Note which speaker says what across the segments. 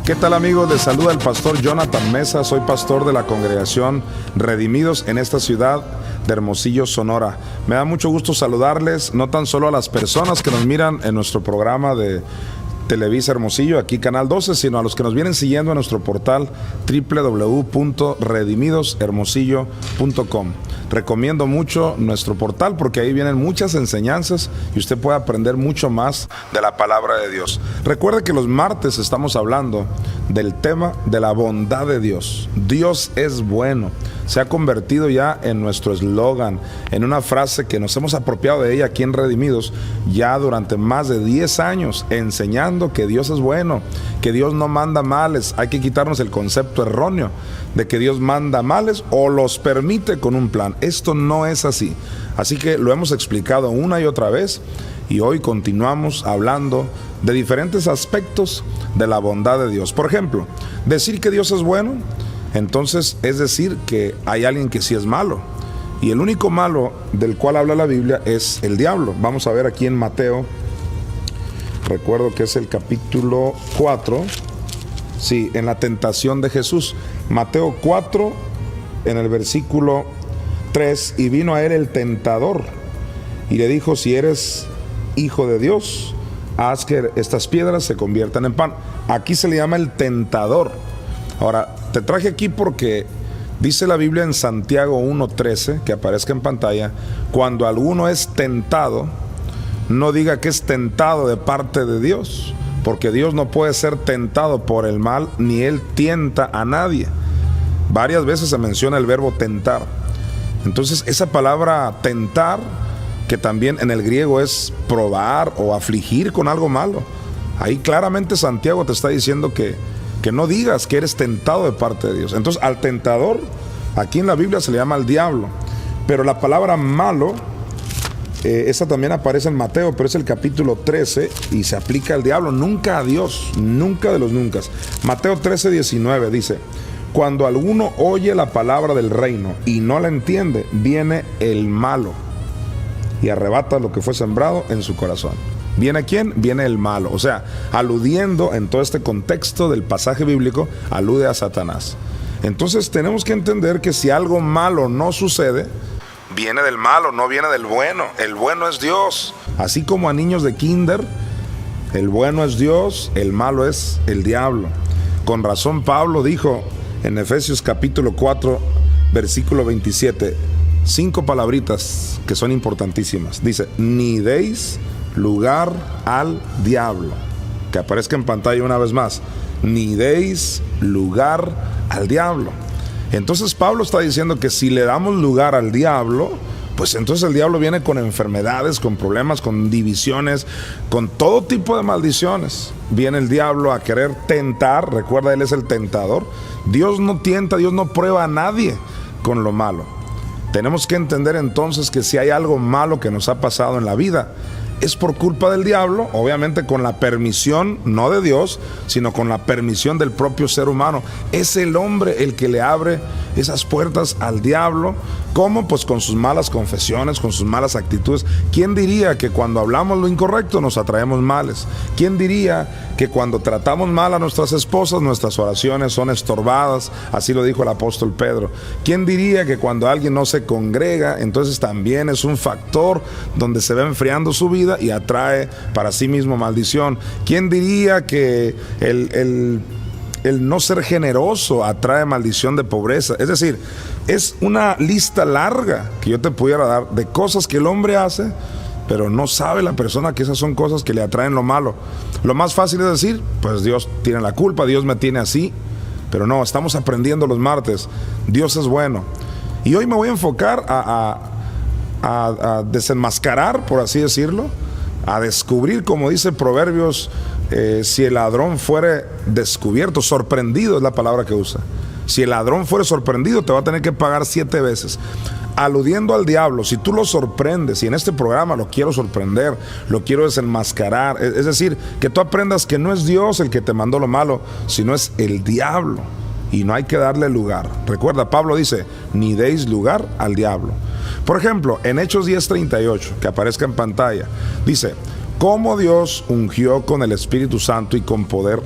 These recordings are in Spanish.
Speaker 1: ¿Qué tal, amigos? Les saluda el pastor Jonathan Mesa. Soy pastor de la congregación Redimidos en esta ciudad de Hermosillo, Sonora. Me da mucho gusto saludarles, no tan solo a las personas que nos miran en nuestro programa de Televisa Hermosillo, aquí Canal 12, sino a los que nos vienen siguiendo en nuestro portal www.redimidoshermosillo.com. Recomiendo mucho nuestro portal porque ahí vienen muchas enseñanzas y usted puede aprender mucho más de la palabra de Dios. Recuerde que los martes estamos hablando del tema de la bondad de Dios. Dios es bueno. Se ha convertido ya en nuestro eslogan, en una frase que nos hemos apropiado de ella aquí en Redimidos ya durante más de 10 años, enseñando que Dios es bueno, que Dios no manda males. Hay que quitarnos el concepto erróneo de que Dios manda males o los permite con un plan. Esto no es así. Así que lo hemos explicado una y otra vez y hoy continuamos hablando de diferentes aspectos de la bondad de Dios. Por ejemplo, decir que Dios es bueno, entonces es decir que hay alguien que sí es malo. Y el único malo del cual habla la Biblia es el diablo. Vamos a ver aquí en Mateo, recuerdo que es el capítulo 4, sí, en la tentación de Jesús. Mateo 4, en el versículo 3, y vino a él el tentador y le dijo: si eres hijo de Dios, haz que estas piedras se conviertan en pan. Aquí se le llama el tentador. Ahora, te traje aquí porque dice la Biblia en Santiago 1:13, que aparezca en pantalla: cuando alguno es tentado, no diga que es tentado de parte de Dios, porque Dios no puede ser tentado por el mal, ni Él tienta a nadie. Varias veces se menciona el verbo tentar. Entonces, esa palabra tentar, que también en el griego es probar o afligir con algo malo, ahí claramente Santiago te está diciendo que no digas que eres tentado de parte de Dios. Entonces, al tentador, aquí en la Biblia se le llama al diablo. Pero la palabra malo, esa también aparece en Mateo, pero es el capítulo 13 y se aplica al diablo, nunca a Dios, nunca de los nunca. Mateo 13:19 dice: cuando alguno oye la palabra del reino y no la entiende, viene el malo y arrebata lo que fue sembrado en su corazón. ¿Viene quién? Viene el malo. O sea, aludiendo en todo este contexto del pasaje bíblico, alude a Satanás. Entonces tenemos que entender que si algo malo no sucede, viene del malo, no viene del bueno. El bueno es Dios. Así como a niños de kinder, el bueno es Dios, el malo es el diablo. Con razón Pablo dijo en Efesios capítulo 4, versículo 27, 5 palabritas que son importantísimas. Dice: ni deis lugar al diablo. Que aparezca en pantalla una vez más: ni deis lugar al diablo. Entonces Pablo está diciendo que si le damos lugar al diablo, pues entonces el diablo viene con enfermedades, con problemas, con divisiones, con todo tipo de maldiciones. Viene el diablo a querer tentar. Recuerda, él es el tentador. Dios no tienta, Dios no prueba a nadie con lo malo. Tenemos que entender entonces que si hay algo malo que nos ha pasado en la vida, es por culpa del diablo, obviamente con la permisión, no de Dios, sino con la permisión del propio ser humano. Es el hombre el que le abre esas puertas al diablo. ¿Cómo? Pues con sus malas confesiones, con sus malas actitudes. ¿Quién diría que cuando hablamos lo incorrecto nos atraemos males? ¿Quién diría que cuando tratamos mal a nuestras esposas, nuestras oraciones son estorbadas? Así lo dijo el apóstol Pedro. ¿Quién diría que cuando alguien no se congrega, entonces también es un factor donde se va enfriando su vida y atrae para sí mismo maldición? ¿Quién diría que el no ser generoso atrae maldición de pobreza? Es decir, es una lista larga que yo te pudiera dar de cosas que el hombre hace, pero no sabe la persona que esas son cosas que le atraen lo malo. Lo más fácil es decir: pues Dios tiene la culpa, Dios me tiene así. Pero no, estamos aprendiendo los martes. Dios es bueno. Y hoy me voy a enfocar a desenmascarar, por así decirlo, a descubrir, como dice Proverbios, si el ladrón fuere descubierto, sorprendido es la palabra que usa. Si el ladrón fuere sorprendido, te va a tener que pagar 7 veces. Aludiendo al diablo, si tú lo sorprendes, y en este programa lo quiero sorprender, lo quiero desenmascarar, es decir, que tú aprendas que no es Dios el que te mandó lo malo, sino es el diablo, y no hay que darle lugar. Recuerda, Pablo dice: ni deis lugar al diablo. Por ejemplo, en Hechos 10:38, que aparezca en pantalla, dice: como Dios ungió con el Espíritu Santo y con poder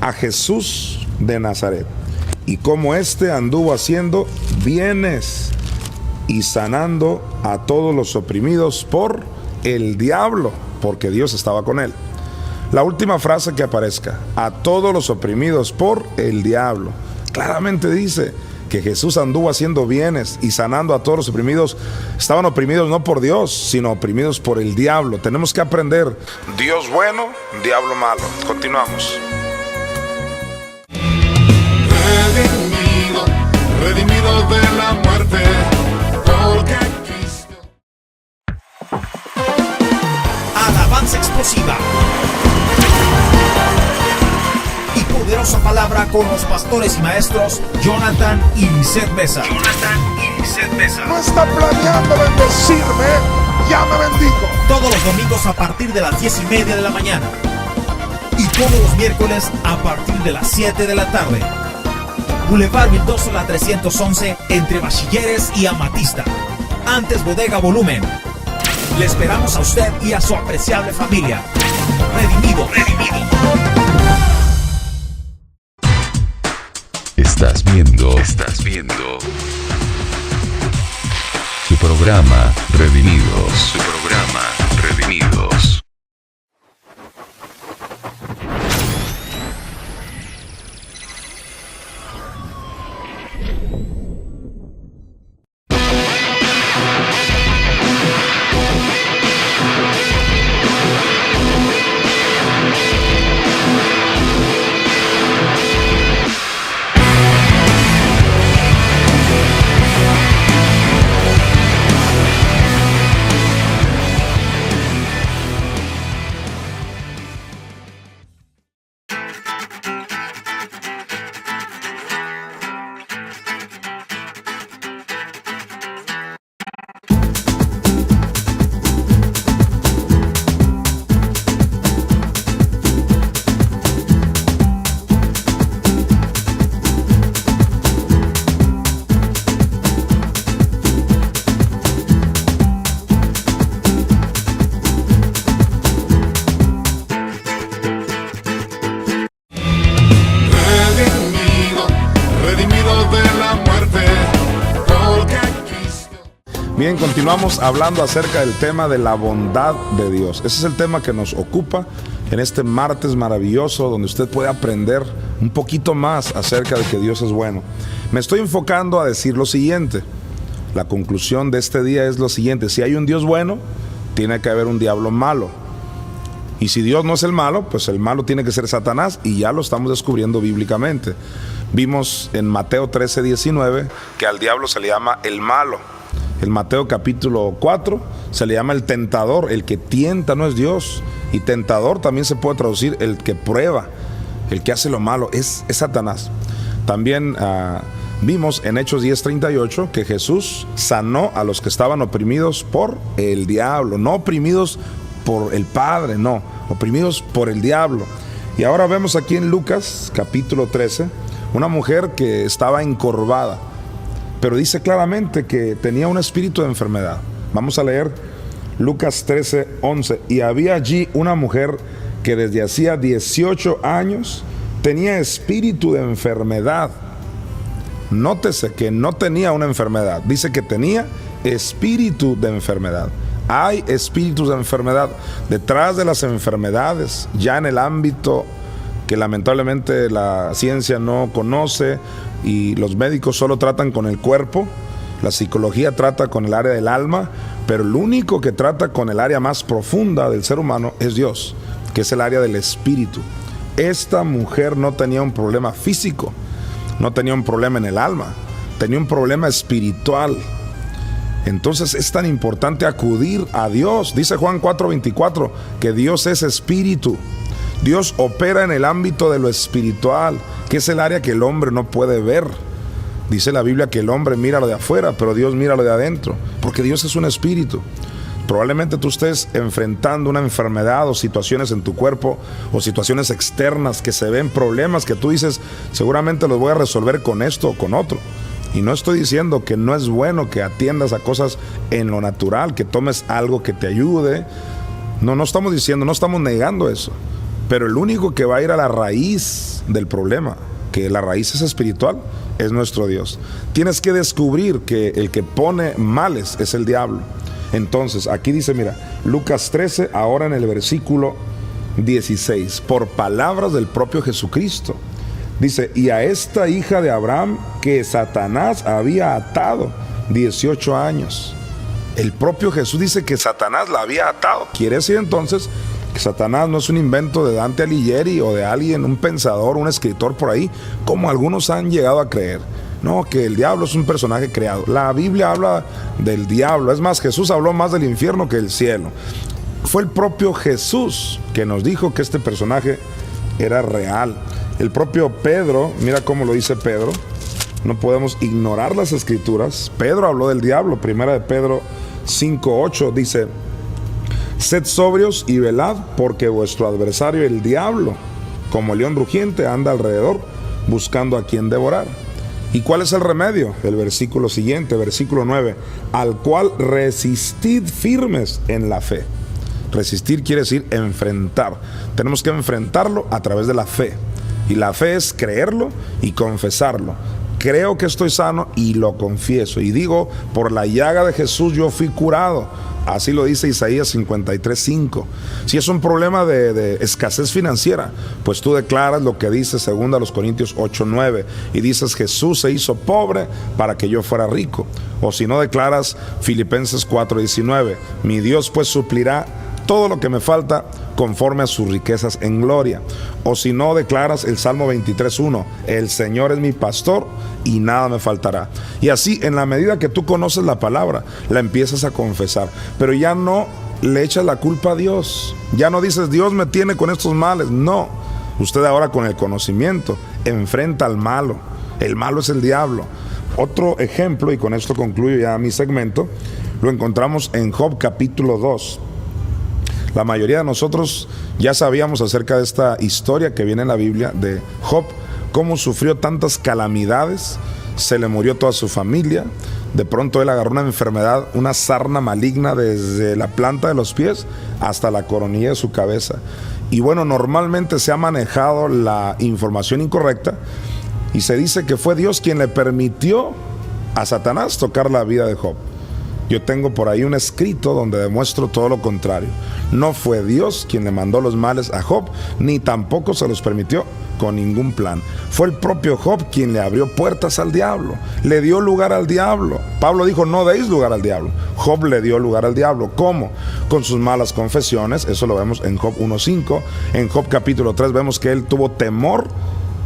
Speaker 1: a Jesús de Nazaret y cómo éste anduvo haciendo bienes y sanando a todos los oprimidos por el diablo, porque Dios estaba con él. La última frase que aparezca, a todos los oprimidos por el diablo, claramente dice que Jesús anduvo haciendo bienes y sanando a todos los oprimidos. Estaban oprimidos no por Dios, sino oprimidos por el diablo. Tenemos que aprender: Dios bueno, diablo malo. Continuamos.
Speaker 2: Redimido, redimido de la muerte, porque Cristo.
Speaker 3: Alabanza explosiva y poderosa palabra con los pastores y maestros Jonathan y Lisette Mesa.
Speaker 4: No está planeando bendecirme, ya me bendijo.
Speaker 3: Todos los domingos a partir de las 10:30 de la mañana y todos los miércoles a partir de las 7 de la tarde. Boulevard Mendoza, la 311, entre Bachilleres y Amatista. Antes Bodega Volumen. Le esperamos a usted y a su apreciable familia. Redimido.
Speaker 5: Estás viendo su programa Redimidos.
Speaker 1: Bien, continuamos hablando acerca del tema de la bondad de Dios. Ese es el tema que nos ocupa en este martes maravilloso, donde usted puede aprender un poquito más acerca de que Dios es bueno. Me estoy enfocando a decir lo siguiente. La conclusión de este día es lo siguiente: si hay un Dios bueno, tiene que haber un diablo malo. Y si Dios no es el malo, pues el malo tiene que ser Satanás, y ya lo estamos descubriendo bíblicamente. Vimos en Mateo 13:19 que al diablo se le llama el malo. En Mateo capítulo 4 se le llama el tentador. El que tienta no es Dios. Y tentador también se puede traducir el que prueba, el que hace lo malo, es Satanás. También vimos en Hechos 10:38 que Jesús sanó a los que estaban oprimidos por el diablo. No oprimidos por el Padre, no, oprimidos por el diablo. Y ahora vemos aquí en Lucas capítulo 13 una mujer que estaba encorvada, pero dice claramente que tenía un espíritu de enfermedad. Vamos a leer Lucas 13:11. Y había allí una mujer que desde hacía 18 años tenía espíritu de enfermedad. Nótese que no tenía una enfermedad, dice que tenía espíritu de enfermedad. Hay espíritus de enfermedad. Detrás de las enfermedades, ya en el ámbito que lamentablemente la ciencia no conoce y los médicos solo tratan con el cuerpo, la psicología trata con el área del alma, pero el único que trata con el área más profunda del ser humano es Dios, que es el área del espíritu. Esta mujer no tenía un problema físico, no tenía un problema en el alma, tenía un problema espiritual. Entonces es tan importante acudir a Dios. Dice Juan 4:24 que Dios es espíritu. Dios opera en el ámbito de lo espiritual, que es el área que el hombre no puede ver. Dice la Biblia que el hombre mira lo de afuera, pero Dios mira lo de adentro, porque Dios es un espíritu. Probablemente tú estés enfrentando una enfermedad o situaciones en tu cuerpo o situaciones externas que se ven, problemas que tú dices, seguramente los voy a resolver con esto o con otro. Y no estoy diciendo que no es bueno que atiendas a cosas en lo natural, que tomes algo que te ayude. No estamos diciendo, no estamos negando eso. Pero el único que va a ir a la raíz del problema, que la raíz es espiritual, es nuestro Dios. Tienes que descubrir que el que pone males es el diablo. Entonces, aquí dice, mira, Lucas 13, ahora en el versículo 16, por palabras del propio Jesucristo. Dice, y a esta hija de Abraham que Satanás había atado 18 años. El propio Jesús dice que Satanás la había atado. Quiere decir entonces que Satanás no es un invento de Dante Alighieri o de alguien, un pensador, un escritor por ahí, como algunos han llegado a creer. No, que el diablo es un personaje creado. La Biblia habla del diablo. Es más, Jesús habló más del infierno que del cielo. Fue el propio Jesús que nos dijo que este personaje era real. El propio Pedro, mira cómo lo dice Pedro. No podemos ignorar las escrituras. Pedro habló del diablo. Primera de Pedro 5:8 dice, sed sobrios y velad, porque vuestro adversario el diablo, como león rugiente, anda alrededor buscando a quien devorar. ¿Y cuál es el remedio? El versículo siguiente, versículo 9, al cual resistid firmes en la fe. Resistir quiere decir enfrentar. Tenemos que enfrentarlo a través de la fe. Y la fe es creerlo y confesarlo. Creo que estoy sano y lo confieso. Y digo, por la llaga de Jesús yo fui curado. Así lo dice Isaías 53:5. Si es un problema de escasez financiera, pues tú declaras lo que dice 2 Corintios 8:9 y dices, Jesús se hizo pobre para que yo fuera rico. O si no, declaras Filipenses 4:19, mi Dios pues suplirá todo lo que me falta conforme a sus riquezas en gloria. O si no, declaras el Salmo 23:1, el Señor es mi pastor y nada me faltará. Y así, en la medida que tú conoces la palabra, la empiezas a confesar, pero ya no le echas la culpa a Dios. Ya no dices, Dios me tiene con estos males. No, usted ahora con el conocimiento enfrenta al malo. El malo es el diablo. Otro ejemplo, y con esto concluyo ya mi segmento, lo encontramos en Job capítulo 2. La mayoría de nosotros ya sabíamos acerca de esta historia que viene en la Biblia de Job, cómo sufrió tantas calamidades, se le murió toda su familia, de pronto él agarró una enfermedad, una sarna maligna desde la planta de los pies hasta la coronilla de su cabeza. Y bueno, normalmente se ha manejado la información incorrecta y se dice que fue Dios quien le permitió a Satanás tocar la vida de Job. Yo tengo por ahí un escrito donde demuestro todo lo contrario. No fue Dios quien le mandó los males a Job, ni tampoco se los permitió con ningún plan. Fue el propio Job quien le abrió puertas al diablo, le dio lugar al diablo. Pablo dijo, no deis lugar al diablo. Job le dio lugar al diablo. ¿Cómo? Con sus malas confesiones. Eso lo vemos en Job 1:5. En Job capítulo 3 vemos que él tuvo temor.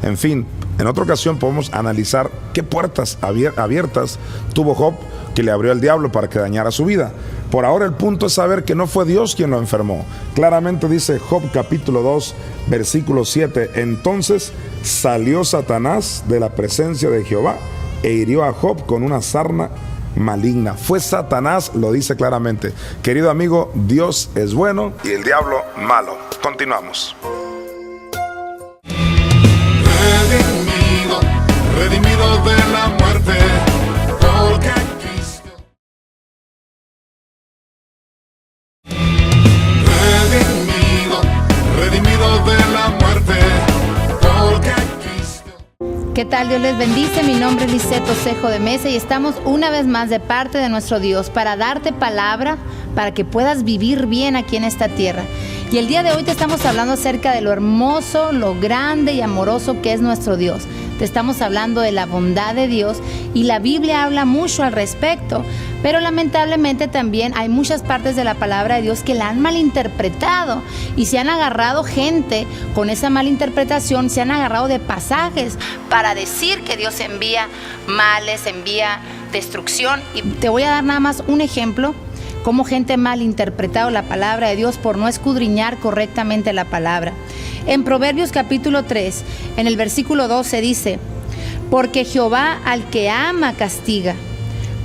Speaker 1: En fin, en otra ocasión podemos analizar qué puertas abiertas tuvo Job que le abrió el diablo para que dañara su vida. Por ahora el punto es saber que no fue Dios quien lo enfermó. Claramente dice Job capítulo 2, versículo 7. Entonces salió Satanás de la presencia de Jehová e hirió a Job con una sarna maligna. Fue Satanás, lo dice claramente. Querido amigo, Dios es bueno y el diablo malo. Continuamos.
Speaker 2: Redimido de la muerte, porque Cristo. Redimido de la muerte, porque Cristo.
Speaker 6: ¿Qué tal? Dios les bendice. Mi nombre es Lisette Osejo de Mesa y estamos una vez más de parte de nuestro Dios para darte palabra para que puedas vivir bien aquí en esta tierra. Y el día de hoy te estamos hablando acerca de lo hermoso, lo grande y amoroso que es nuestro Dios. Te estamos hablando de la bondad de Dios y la Biblia habla mucho al respecto, pero lamentablemente también hay muchas partes de la palabra de Dios que la han malinterpretado y se han agarrado gente con esa malinterpretación, se han agarrado de pasajes para decir que Dios envía males, envía destrucción. Y te voy a dar nada más un ejemplo, cómo gente malinterpretado la palabra de Dios por no escudriñar correctamente la palabra. En Proverbios capítulo 3, en el versículo 12 dice, porque Jehová al que ama castiga,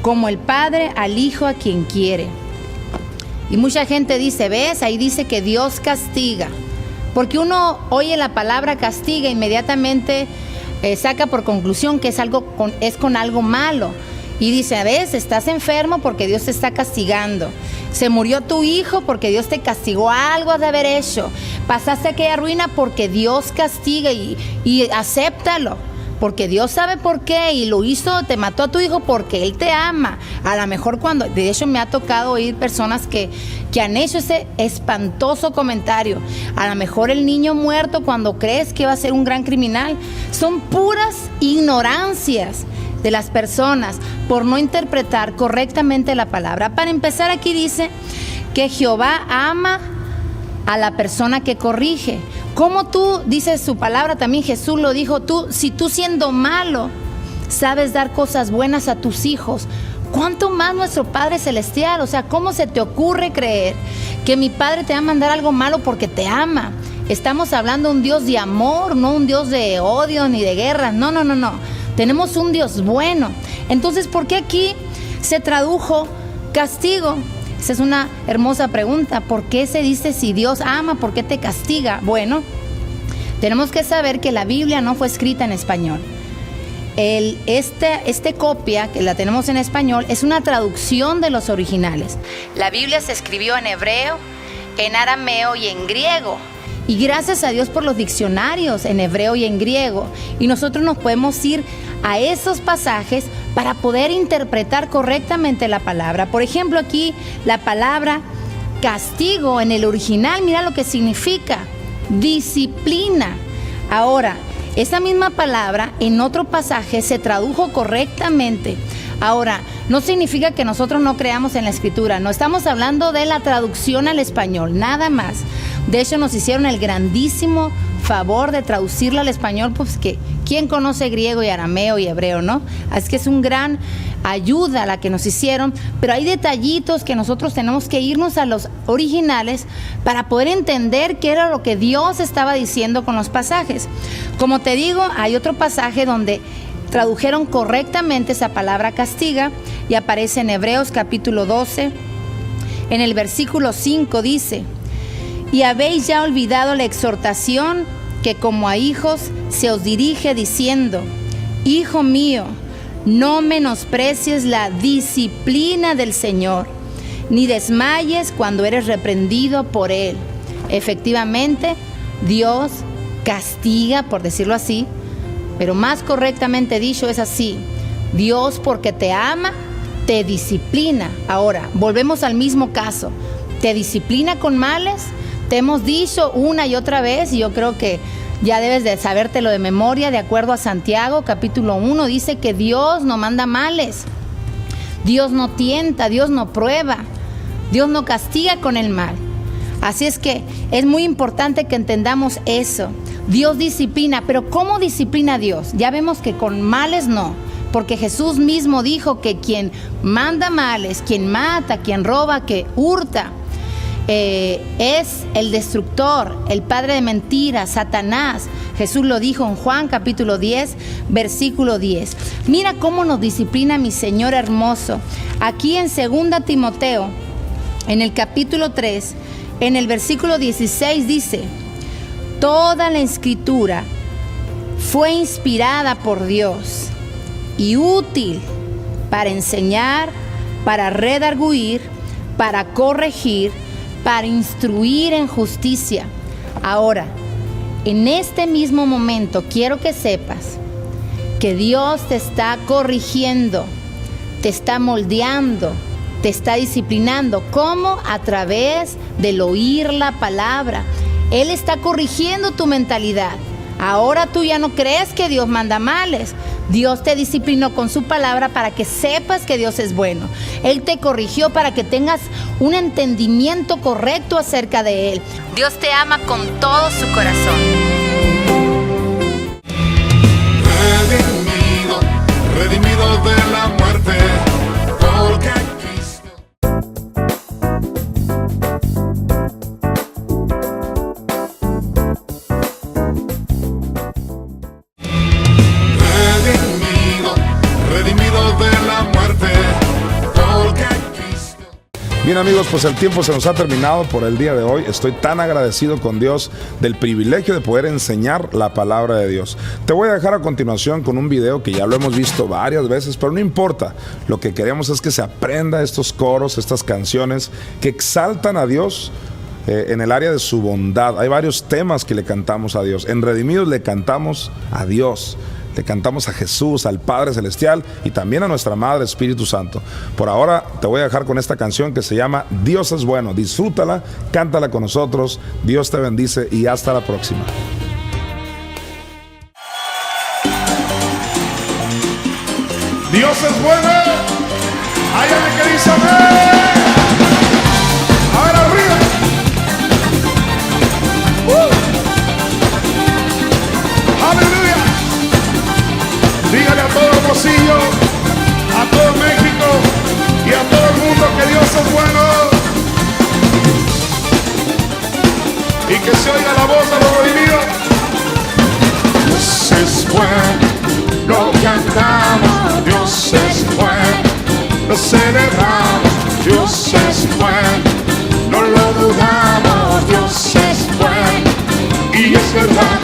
Speaker 6: como el padre al hijo a quien quiere. Y mucha gente dice, ¿ves? Ahí dice que Dios castiga. Porque uno oye la palabra castiga, inmediatamente saca por conclusión que es con algo malo. Y dice, ¿ves? Estás enfermo porque Dios te está castigando. Se murió tu hijo porque Dios te castigó, algo has de haber hecho. Pasaste aquella ruina porque Dios castiga y acéptalo. Porque Dios sabe por qué y lo hizo, te mató a tu hijo porque Él te ama. A lo mejor de hecho me ha tocado oír personas que han hecho ese espantoso comentario. A lo mejor el niño muerto cuando crees que va a ser un gran criminal. Son puras ignorancias de las personas por no interpretar correctamente la palabra. Para empezar, aquí dice que Jehová ama a la persona que corrige. Como tú, dice su palabra, también Jesús lo dijo, si tú siendo malo sabes dar cosas buenas a tus hijos, ¿cuánto más nuestro Padre Celestial? O sea, ¿cómo se te ocurre creer que mi Padre te va a mandar algo malo porque te ama? Estamos hablando de un Dios de amor, no un Dios de odio ni de guerra. No. Tenemos un Dios bueno. Entonces, ¿por qué aquí se tradujo castigo? Esa es una hermosa pregunta. ¿Por qué se dice si Dios ama, por qué te castiga? Bueno, tenemos que saber que la Biblia no fue escrita en español. Este copia que la tenemos en español es una traducción de los originales. La Biblia se escribió en hebreo, en arameo y en griego. Y gracias a Dios por los diccionarios en hebreo y en griego. Y nosotros nos podemos ir a esos pasajes para poder interpretar correctamente la palabra. Por ejemplo, aquí la palabra castigo en el original, mira lo que significa: disciplina. Ahora, esa misma palabra en otro pasaje se tradujo correctamente. Ahora, no significa que nosotros no creamos en la escritura, no estamos hablando de la traducción al español, nada más. De hecho, nos hicieron el grandísimo favor de traducirla al español, pues que ¿quién conoce griego y arameo y hebreo, no? Así que es un gran ayuda la que nos hicieron, pero hay detallitos que nosotros tenemos que irnos a los originales para poder entender qué era lo que Dios estaba diciendo con los pasajes. Como te digo, hay otro pasaje donde tradujeron correctamente esa palabra castiga y aparece en Hebreos capítulo 12, en el versículo 5 dice: y habéis ya olvidado la exhortación que como a hijos se os dirige diciendo: hijo mío, no menosprecies la disciplina del Señor, ni desmayes cuando eres reprendido por Él. Efectivamente, Dios castiga, por decirlo así, pero más correctamente dicho es así: Dios, porque te ama, te disciplina. Ahora, volvemos al mismo caso. ¿Te disciplina con males? Te hemos dicho una y otra vez, y yo creo que ya debes de sabértelo de memoria, de acuerdo a Santiago, capítulo 1, dice que Dios no manda males. Dios no tienta, Dios no prueba, Dios no castiga con el mal. Así es que es muy importante que entendamos eso. Dios disciplina, pero ¿cómo disciplina a Dios? Ya vemos que con males no, porque Jesús mismo dijo que quien manda males, quien mata, quien roba, que hurta, es el destructor, el padre de mentiras, Satanás. Jesús lo dijo en Juan capítulo 10, versículo 10. Mira cómo nos disciplina mi Señor hermoso. Aquí en 2 Timoteo, en el capítulo 3, en el versículo 16 dice: toda la escritura fue inspirada por Dios y útil para enseñar, para redarguir, para corregir, para instruir en justicia. Ahora, en este mismo momento quiero que sepas que Dios te está corrigiendo, te está moldeando, te está disciplinando. ¿Cómo? A través del oír la palabra. Él está corrigiendo tu mentalidad. Ahora tú ya no crees que Dios manda males. Dios te disciplinó con su palabra para que sepas que Dios es bueno. Él te corrigió para que tengas un entendimiento correcto acerca de Él. Dios te ama con todo su corazón.
Speaker 2: Redimido de la muerte, porque Cristo. Redimido de la muerte, porque Cristo.
Speaker 1: Bien amigos, pues el tiempo se nos ha terminado por el día de hoy. Estoy tan agradecido con Dios del privilegio de poder enseñar la palabra de Dios. Te voy a dejar a continuación con un video que ya lo hemos visto varias veces, pero no importa. Lo que queremos es que se aprenda estos coros, estas canciones que exaltan a Dios en el área de su bondad. Hay varios temas que le cantamos a Dios. En Redimidos le cantamos a Dios. Le cantamos a Jesús, al Padre Celestial y también a nuestra Madre Espíritu Santo. Por ahora te voy a dejar con esta canción que se llama Dios es bueno. Disfrútala, cántala con nosotros. Dios te bendice y hasta la próxima.
Speaker 4: Dios es bueno. Hay alguien que dice amén. A ver, arriba. Aleluya. Dígale a todo Hermosillo, a todo México y a todo el mundo que Dios es bueno. Y que se oiga la voz de los redimidos. Dios es bueno, lo cantamos. Dios es bueno, lo celebramos. Dios es bueno, no lo dudamos. Dios es bueno, y es verdad.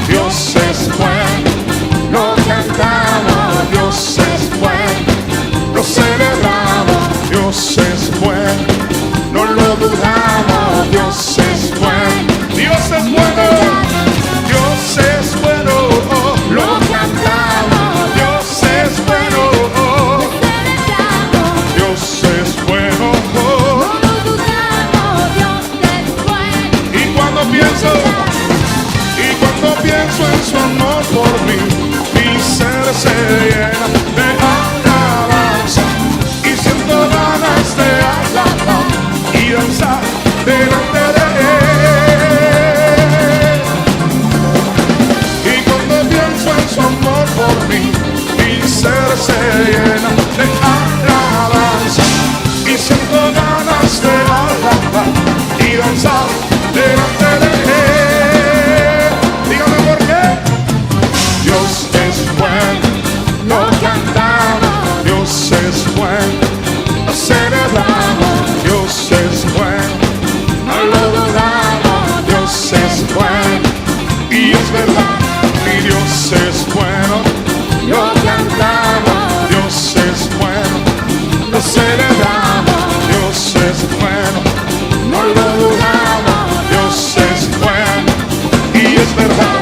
Speaker 4: Dios es bueno. Lo cantamos, Dios es bueno, lo celebramos, Dios es bueno, no lo dudamos, Dios es bueno, Dios es bueno, Dios es bueno, lo cantamos, Dios es bueno, Dios es bueno, no lo dudamos, Dios es bueno. Y cuando pienso en su amor por mí, mi ser se llena de alabanza y siento ganas de alabar y danzar delante de Él. Y cuando pienso en su amor por mí, mi ser se llena de alabanza y siento ganas de alabar y danzar delante de Él. Dígame por qué. Dios es bueno, lo cantamos, Dios es bueno, lo celebramos, Dios es bueno, no lo dudamos, Dios es bueno, y es verdad, mi Dios es bueno, lo cantamos, Dios es bueno, lo celebramos, Dios es bueno, no lo dudamos, Dios es bueno, y es verdad.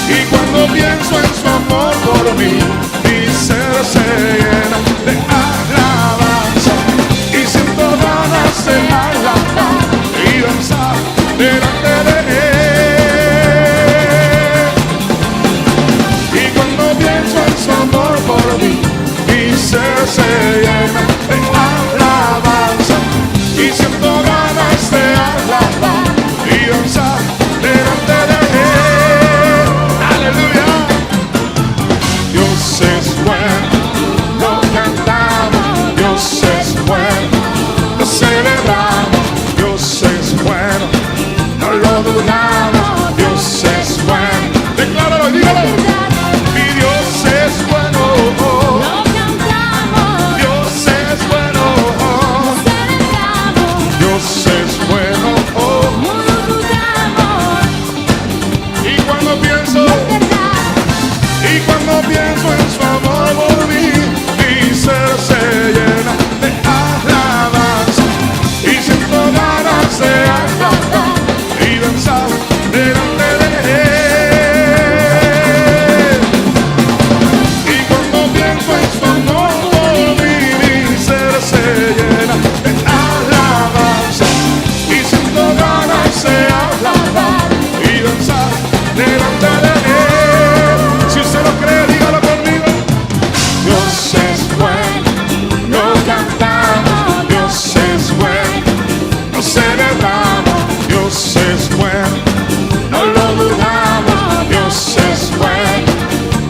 Speaker 4: Y cuando pienso en su amor por mí, mi ser se llena de alabanza y siento ganas de alabar y danzar delante de Él. Y cuando pienso en su amor por mí, mi ser se llena de alabanza y siento ganas de alabar y danzar delante de Él. Dios es bueno, lo cantamos, Dios es bueno, lo celebramos, Dios es bueno, no lo dudamos, Dios es bueno. Decláralo y dígalo. Mi Dios es bueno, lo cantamos, Dios es bueno, lo celebramos, Dios es bueno, no lo dudamos. Y cuando pienso en su amor por mí, mi ser se llena de alabanza y siento ganas de alabar y danzar delante de Él. Y cuando pienso en su amor por mí, mi ser se llena de alabanza y siento ganas de alabar y danzar delante de Él. Si usted lo cree, dígalo conmigo. Dios es bueno, lo cantamos, Dios es bueno, lo celebramos, Dios es bueno, no lo dudamos, Dios es bueno,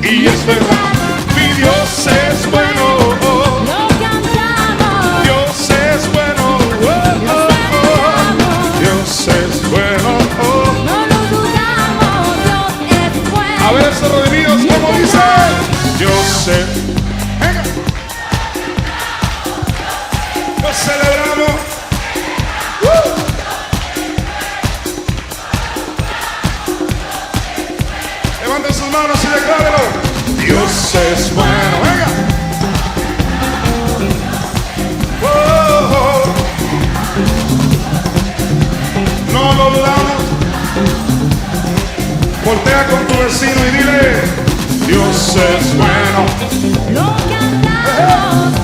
Speaker 4: y es verdad, mi Dios es bueno, lo cantamos, Dios es bueno, Dios es bueno, no lo dudamos, Dios es bueno. A ver, esos redimidos, ¿cómo dice? Dios es. Venga. Lo celebramos. Levanten sus manos y declárelo. Dios es bueno. Venga. Oh, oh. Voltea con tu vecino y dile, Dios es bueno.
Speaker 7: Lo cantamos.